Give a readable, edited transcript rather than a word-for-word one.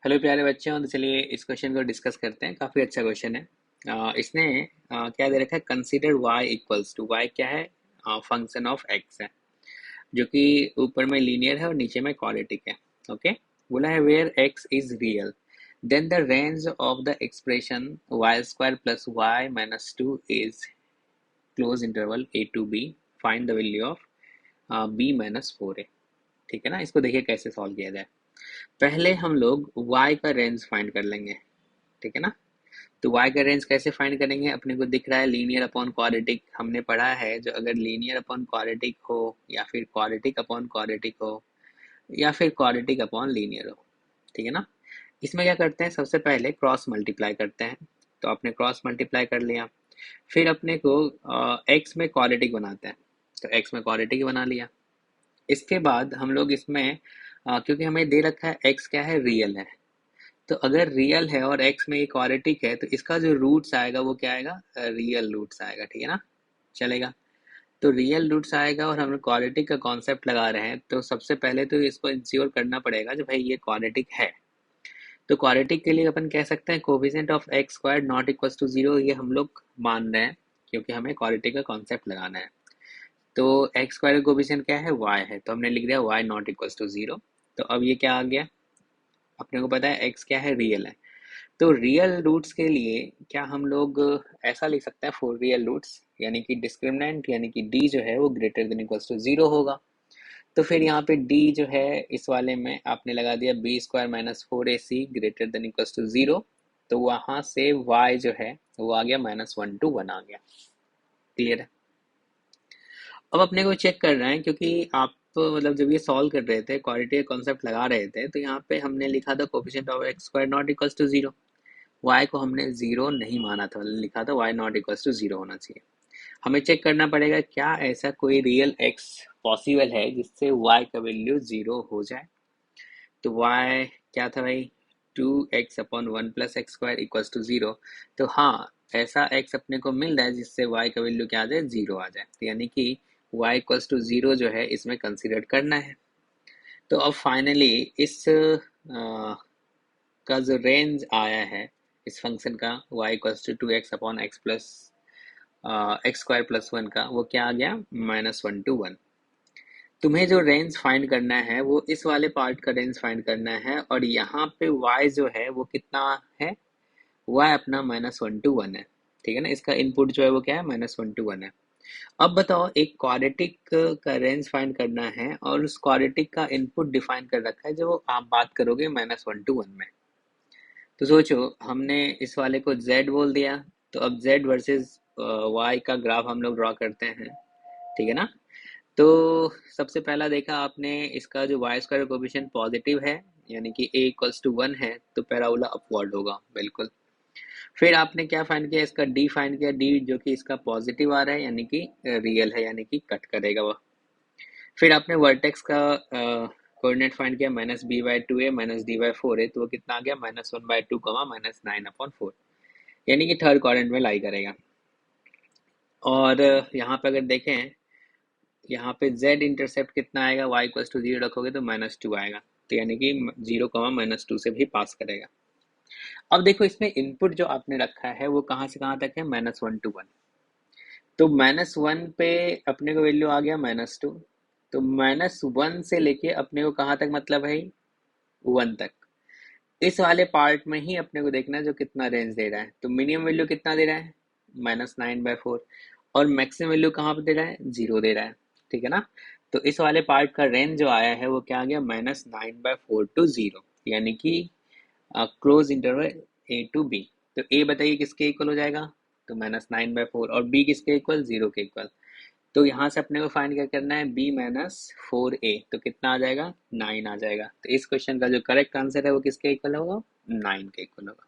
Hello प्यारे बच्चों, तो चलिए इस क्वेश्चन को डिस्कस करते हैं। काफ़ी अच्छा क्वेश्चन है। इसने क्या दे रखा है, consider y equals to, y क्या है, फंक्शन ऑफ x है, जो कि ऊपर में लीनियर है और नीचे में क्वाड्रेटिक है। ओके, बोला है where x is real then the range of the expression y square plus y minus two is close interval a to b, find the value of b minus four A. ठीक है ना, इसको देखिए कैसे solve किया जाए। पहले हम लोग y का रेंज फाइंड कर लेंगे। ठीक है ना, तो y का रेंज कैसे फाइंड करेंगे, अपने को दिख रहा है लीनियर अपॉन क्वाड्रेटिक, हमने पढ़ा है जो अगर लीनियर अपॉन क्वाड्रेटिक हो या फिर क्वाड्रेटिक अपॉन क्वाड्रेटिक हो या फिर क्वाड्रेटिक अपॉन लीनियर हो। ठीक है ना, इसमें क्या करते हैं, सबसे पहले क्रॉस मल्टीप्लाई करते हैं। तो आपने क्रॉस मल्टीप्लाई कर लिया, फिर अपने को x में क्वाड्रेटिक बनाते हैं, तो x में क्वाड्रेटिक बना लिया। इसके बाद हम लोग इसमें क्योंकि हमें दे रखा है x क्या है, रियल है, तो अगर रियल है और x में ये क्वाड्रेटिक है तो इसका जो रूट्स आएगा वो क्या आएगा, रियल रूट्स आएगा। ठीक है ना, चलेगा। तो रियल रूट्स आएगा और हम लोग क्वाड्रेटिक का कॉन्सेप्ट लगा रहे हैं, तो सबसे पहले तो इसको इंश्योर करना पड़ेगा जो भाई ये क्वाड्रेटिक है। तो क्वाड्रेटिक के लिए अपन कह सकते हैं coefficient of x square not equal to zero, ये हम लोग मान रहे हैं क्योंकि हमें क्वाड्रेटिक का कॉन्सेप्ट लगाना है। तो एक्स स्क्वायर का कोफिशिएंट क्या है, y है, तो हमने लिख दिया y not equal to zero. तो अब ये क्या आ गया, अपने को पता है x क्या है, रियल है। तो रियल रूट्स के लिए क्या हम लोग ऐसा लिख सकते हैं, फॉर रियल रूट्स यानी कि डिस्क्रिमिनेंट यानी कि d जो है वो greater than equals to zero होगा। तो फिर यहाँ पे d जो है इस वाले में आपने लगा दिया B square minus four A C greater than equals to zero. तो वहां से y जो है वो आ गया माइनस वन टू वन आ गया। क्लियर है। अब अपने को चेक कर रहे हैं क्योंकि आप मतलब जब ये सॉल्व कर रहे थे, क्वालिटी कॉन्सेप्ट लगा रहे थे, तो यहाँ पे हमने लिखा था coefficient of x square not equals to zero, y को हमने जीरो नहीं माना था, लिखा था y not equal to zero होना चाहिए। हमें चेक करना पड़ेगा क्या ऐसा कोई रियल x पॉसिबल है जिससे y का वैल्यू जीरो हो जाए। तो y क्या था भाई, two x upon one plus x square equal to zero. तो हाँ, ऐसा x अपने को मिल रहा है जिससे y का वैल्यू क्या आ जाए, जीरो आ जाए। तो यानी कि y इक्वल टू जीरो जो है इसमें कंसिडर करना है। तो अब फाइनली इस का जो रेंज आया है इस फंक्शन का y equals to two x upon x plus x square plus one का, वो क्या आ गया, माइनस वन टू वन। तुम्हें जो रेंज फाइंड करना है वो इस वाले पार्ट का रेंज फाइंड करना है, और यहाँ पे y जो है वो कितना है, y अपना माइनस वन टू वन है। ठीक है ना, इसका इनपुट जो है वो क्या है, माइनस वन टू वन है। अब बताओ, एक क्वाड्रेटिक का रेंज फाइंड करना है और उस क्वाड्रेटिक का इनपुट डिफाइन कर रखा है जो आप बात करोगे माइनस वन टू वन में। तो सोचो, हमने इस वाले को z बोल दिया, तो अब z वर्सेस y का ग्राफ हम लोग ड्रॉ करते हैं। ठीक है ना, तो सबसे पहला देखा आपने, इसका जो y स्क्वायर कोफिशिएंट पॉजिटिव है यानी कि a इक्वल्स टू वन है, तो पैराबोला अपवर्ड होगा बिल्कुल। फिर आपने क्या फाइंड किया, इसका d फाइंड किया, d जो कि इसका पॉजिटिव आ रहा है यानी कि रियल है, यानी कि कट करेगा वह। फिर आपने वर्टेक्स का कोऑर्डिनेट फाइंड किया, minus B by two A minus D by four A, तो वो कितना आ गया, minus one by two comma minus nine upon four, यानी कि थर्ड क्वाड्रेंट में लाई करेगा। और यहाँ पे अगर देखें, यहाँ पे z इंटरसेप्ट कितना आएगा, y इक्वल्स टू जीरो रखोगे तो माइनस टू आएगा, तो यानी कि जीरो कमा माइनस टू से भी पास करेगा। अब देखो, इसमें इनपुट जो आपने रखा है वो कहाँ से कहाँ तक है, माइनस वन टू वन। तो माइनस वन पे अपने को वैल्यू आ गया माइनस टू, तो माइनस वन से लेके अपने को कहाँ तक मतलब है, वन तक। इस वाले पार्ट में ही अपने को देखना है जो कितना रेंज दे रहा है। तो मिनिमम वैल्यू कितना दे रहा है, माइनस नाइन बाई फोर, और मैक्सिमम वैल्यू कहाँ पे दे रहा है, जीरो दे रहा है। ठीक है ना, तो इस वाले पार्ट का रेंज जो आया है वो क्या आ गया, minus nine by four to zero, यानी कि close interval A to B. तो ए बताइए किसके इक्वल हो जाएगा, तो माइनस नाइन बाई फोर, और बी किसके इक्वल, जीरो के इक्वल। तो यहाँ से अपने को फाइंड क्या करना है, b माइनस फोर ए, तो कितना आ जाएगा, नाइन आ जाएगा। तो इस क्वेश्चन का जो करेक्ट आंसर है वो किसके इक्वल होगा, नाइन के इक्वल होगा।